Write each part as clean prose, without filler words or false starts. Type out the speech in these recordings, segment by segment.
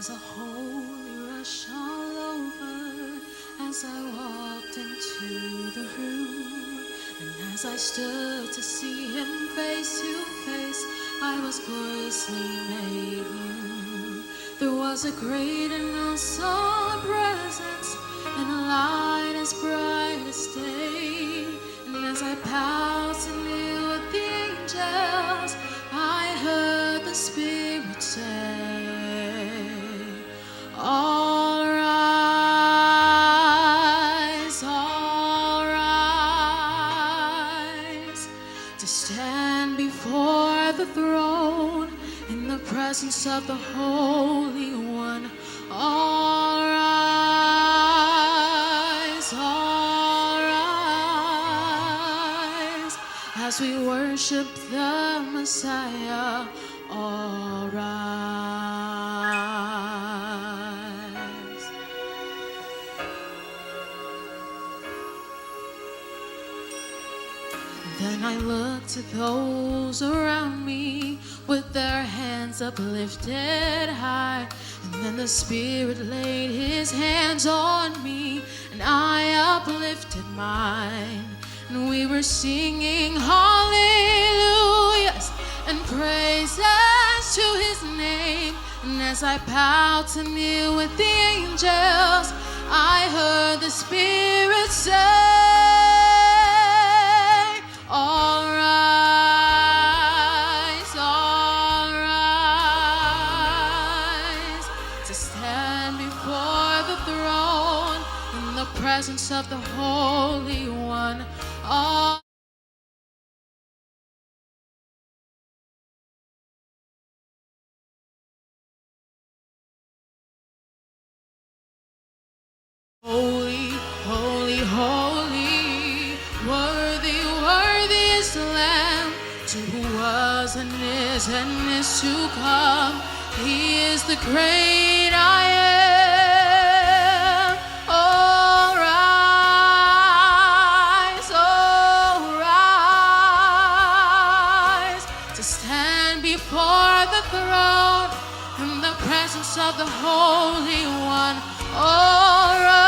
was a holy rush all over as I walked into the room. And as I stood to see him face to face, I was gloriously made new. There was a great and awesome presence and a light as bright as day. And as I bowed to kneel with the angels, I heard the Spirit say, all rise, to stand before the throne in the presence of the Holy One. All rise, as we worship the Messiah. All rise. Then I looked at those around me with their hands uplifted high. And then the Spirit laid his hands on me, and I uplifted mine. And we were singing hallelujahs and praises to his name. And as I bowed to kneel with the angels, I heard the Spirit say, all rise, to stand before the throne in the presence of the Holy One. All holy, holy, holy, worthy, worthy is the Lamb, to who was and is to come. He is the great I am. All rise, to stand before the throne in the presence of the Holy One. All rise,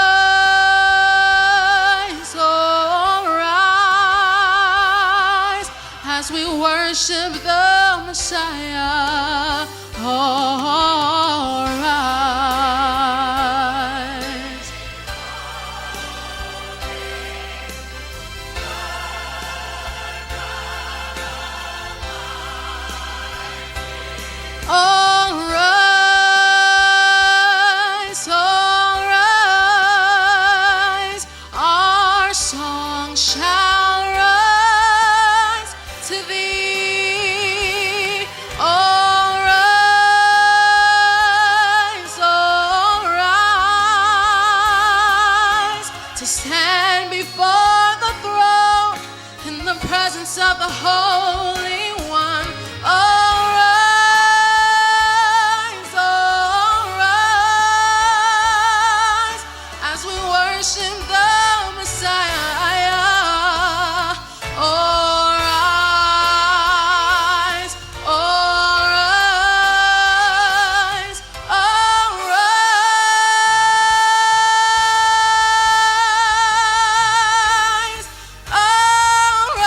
as we worship the Messiah. All rise. All rise, our song shall rise to thee. All rise, to stand before the throne in the presence of the Holy One. All rise, as we worship the Messiah. All rise, all rise, all rise, all rise.